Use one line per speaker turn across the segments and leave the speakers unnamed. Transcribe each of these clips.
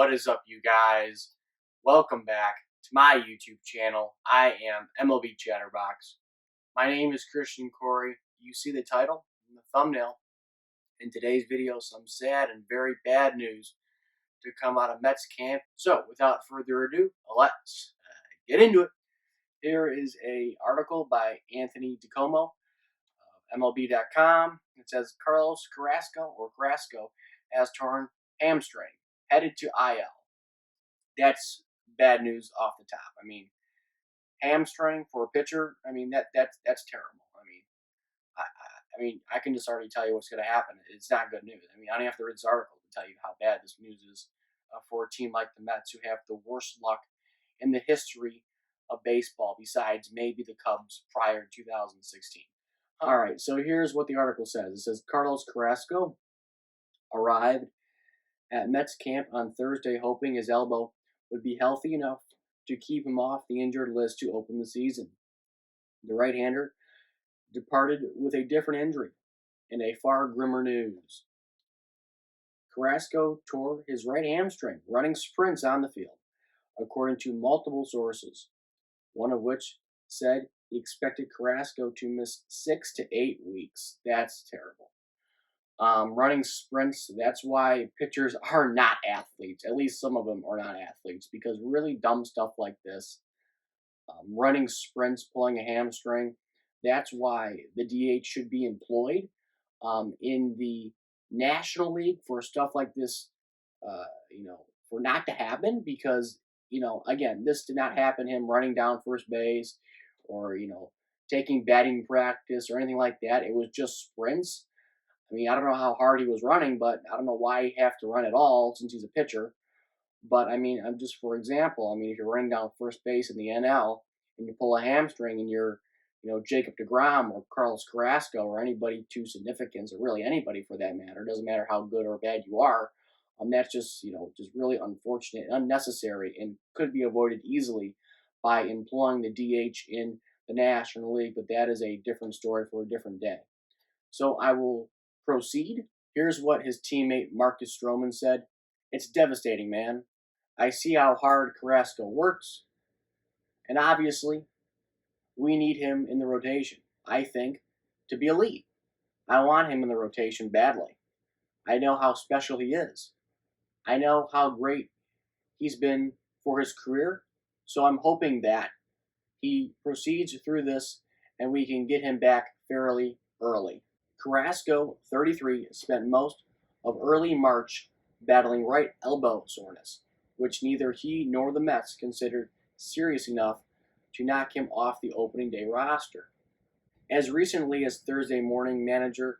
What is up, you guys? Welcome back to my YouTube channel. I am MLB Chatterbox. My name is Christian Corey. You see the title in the thumbnail. In today's video, some sad and very bad news to come out of Mets camp. So, without further ado, let's get into it. Here is an article by Anthony DiComo of MLB.com. It says Carlos Carrasco has torn hamstring, headed to IL. That's bad news off the top. I mean, hamstring for a pitcher. I mean that's terrible. I can just already tell you what's going to happen. It's not good news. I mean, I don't have to read this article to tell you how bad this news is for a team like the Mets, who have the worst luck in the history of baseball, besides maybe the Cubs prior to 2016. All right, so here's what the article says. It says Carlos Carrasco arrived at Mets camp on Thursday, hoping his elbow would be healthy enough to keep him off the injured list to open the season. The right-hander departed with a different injury and a far grimmer news. Carrasco tore his right hamstring running sprints on the field, according to multiple sources, one of which said he expected Carrasco to miss 6 to 8 weeks. That's terrible. Running sprints, that's why pitchers are not athletes. At least some of them are not athletes, because really dumb stuff like this, running sprints, pulling a hamstring, that's why the DH should be employed in the National League for stuff like this, for not to happen, because, again, this did not happen, him running down first base or, taking batting practice or anything like that. It was just sprints. I mean, I don't know how hard he was running, but I don't know why he'd have to run at all since he's a pitcher. But, I mean, for example, if you're running down first base in the NL and you pull a hamstring and you're, Jacob deGrom or Carlos Carrasco or anybody to significance, or really anybody for that matter, doesn't matter how good or bad you are, that's just really unfortunate and unnecessary, and could be avoided easily by employing the DH in the National League. But that is a different story for a different day. So I will proceed. Here's what his teammate Marcus Stroman said. It's devastating, man. I see how hard Carrasco works, and obviously we need him in the rotation, I think, to be elite. I want him in the rotation badly. I know how special he is. I know how great he's been for his career, so I'm hoping that he proceeds through this and we can get him back fairly early. Carrasco, 33, spent most of early March battling right elbow soreness, which neither he nor the Mets considered serious enough to knock him off the opening day roster. As recently as Thursday morning, manager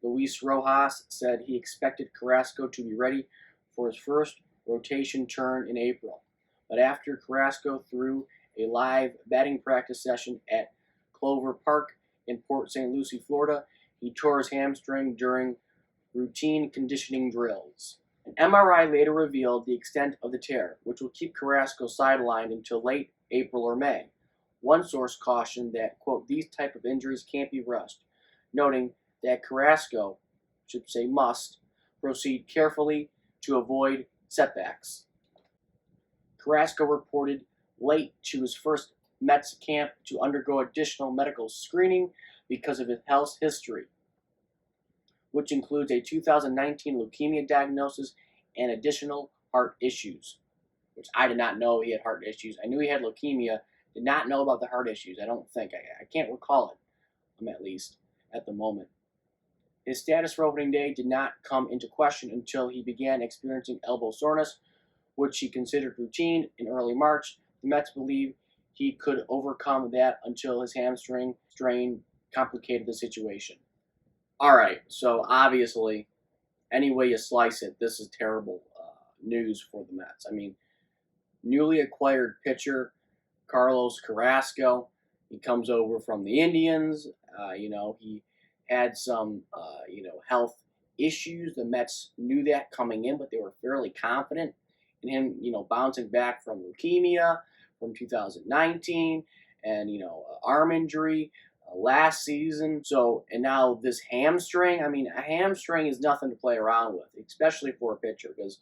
Luis Rojas said he expected Carrasco to be ready for his first rotation turn in April. But after Carrasco threw a live batting practice session at Clover Park in Port St. Lucie, Florida, he tore his hamstring during routine conditioning drills. An MRI later revealed the extent of the tear, which will keep Carrasco sidelined until late April or May. One source cautioned that, quote, these type of injuries can't be rushed, noting that Carrasco, must, proceed carefully to avoid setbacks. Carrasco reported late to his first Mets camp to undergo additional medical screening because of his health history, which includes a 2019 leukemia diagnosis and additional heart issues, which I did not know he had heart issues. I knew he had leukemia, did not know about the heart issues. I don't think. I can't recall it, at least at the moment. His status for opening day did not come into question until he began experiencing elbow soreness, which he considered routine in early March. The Mets believe he could overcome that until his hamstring strain complicated the situation. All right, so obviously, any way you slice it, this is terrible news for the Mets. Newly acquired pitcher Carlos Carrasco, he comes over from the Indians. He had some, health issues. The Mets knew that coming in, but they were fairly confident in him, bouncing back from leukemia from 2019 and, arm injury last season. So, and now this hamstring. A hamstring is nothing to play around with, especially for a pitcher, because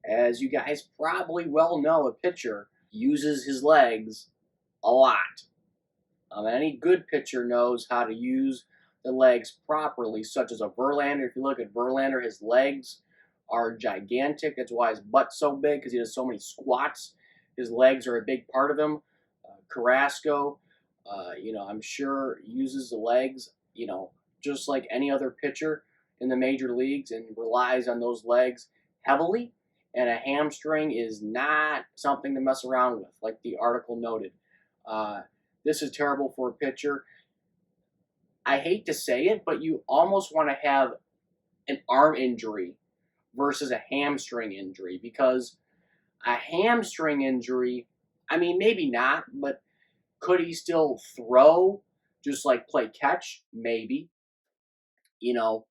As you guys probably well know, a pitcher uses his legs a lot. Any good pitcher knows how to use the legs properly, such as a Verlander. If you look at Verlander, his legs are gigantic. That's why his butt's so big, because he does so many squats. His legs are a big part of him. Carrasco, I'm sure uses the legs, just like any other pitcher in the major leagues, and relies on those legs heavily. And a hamstring is not something to mess around with, like the article noted. Uh, this is terrible for a pitcher. I hate to say it, but you almost want to have an arm injury versus a hamstring injury, because a hamstring injury, I mean, maybe not, but could he still throw, just like play catch? Maybe. You know,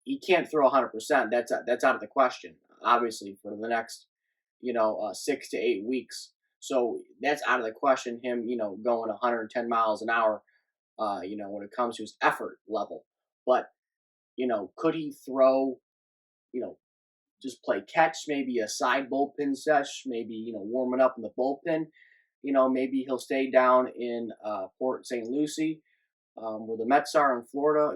he can't throw 100%. That's out of the question, obviously, for the next, 6 to 8 weeks. So that's out of the question, him, going 110 miles an hour, when it comes to his effort level. But, could he throw, you know, just play catch, maybe a side bullpen sesh, maybe, warming up in the bullpen? Maybe he'll stay down in Port St. Lucie, where the Mets are in Florida,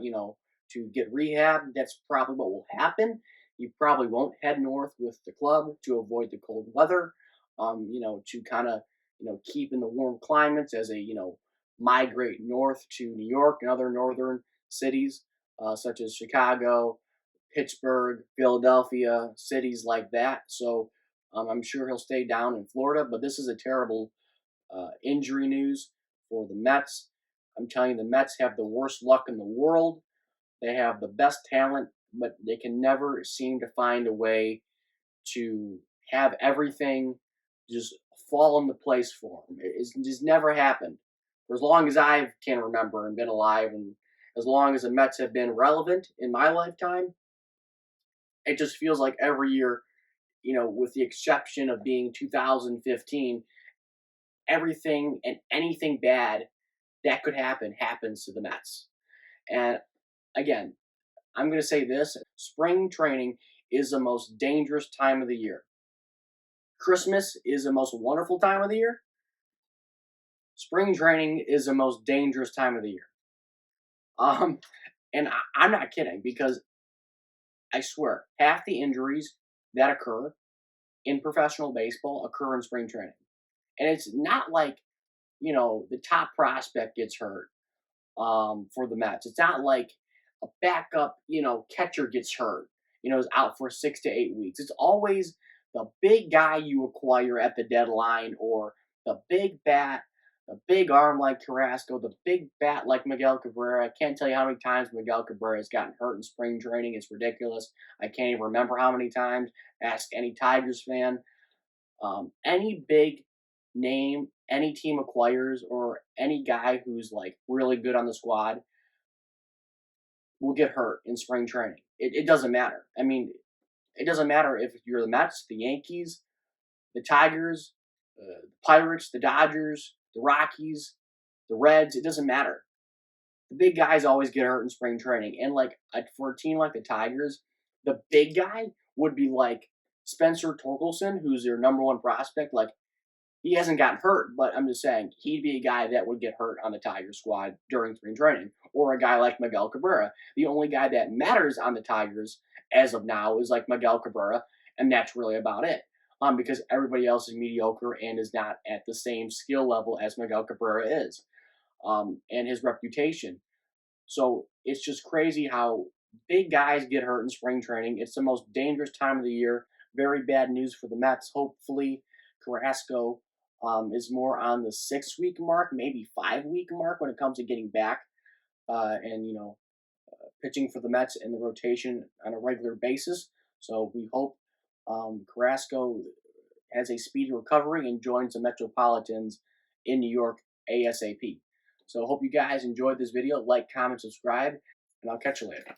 to get rehab. That's probably what will happen. You probably won't head north with the club to avoid the cold weather, to kind of, keep in the warm climates as migrate north to New York and other northern cities, such as Chicago, Pittsburgh, Philadelphia, cities like that. So I'm sure he'll stay down in Florida, but this is a terrible injury news for the Mets. I'm telling you, the Mets have the worst luck in the world. They have the best talent, but they can never seem to find a way to have everything just fall into place for them. It's just never happened. For as long as I can remember and been alive, and as long as the Mets have been relevant in my lifetime, it just feels like every year, with the exception of being 2015, everything and anything bad that could happen happens to the Mets. And again, I'm going to say this: spring training is the most dangerous time of the year. Christmas is the most wonderful time of the year. Spring training is the most dangerous time of the year. And I'm not kidding, because I swear half the injuries that occur in professional baseball occur in spring training. And it's not like, the top prospect gets hurt for the Mets. It's not like a backup, catcher gets hurt, is out for 6 to 8 weeks. It's always the big guy you acquire at the deadline, or the big bat, the big arm like Carrasco, the big bat like Miguel Cabrera. I can't tell you how many times Miguel Cabrera has gotten hurt in spring training. It's ridiculous. I can't even remember how many times. Ask any Tigers fan. Any big name any team acquires, or any guy who's like really good on the squad, will get hurt in spring training. It doesn't matter. I mean, it doesn't matter if you're the Mets, the Yankees, the Tigers, the Pirates, the Dodgers, the Rockies, the Reds. It doesn't matter. The big guys always get hurt in spring training. And like for a team like the Tigers, the big guy would be like Spencer Torkelson, who's their number one prospect. Like, he hasn't gotten hurt, but I'm just saying he'd be a guy that would get hurt on the Tiger squad during spring training, or a guy like Miguel Cabrera. The only guy that matters on the Tigers as of now is like Miguel Cabrera, and that's really about it. Because everybody else is mediocre and is not at the same skill level as Miguel Cabrera is, and his reputation. So it's just crazy how big guys get hurt in spring training. It's the most dangerous time of the year. Very bad news for the Mets. Hopefully, Carrasco is more on the 6 week mark, maybe 5 week mark, when it comes to getting back and pitching for the Mets in the rotation on a regular basis. So we hope Carrasco has a speedy recovery and joins the Metropolitans in New York ASAP. So hope you guys enjoyed this video. Like, comment, subscribe, and I'll catch you later.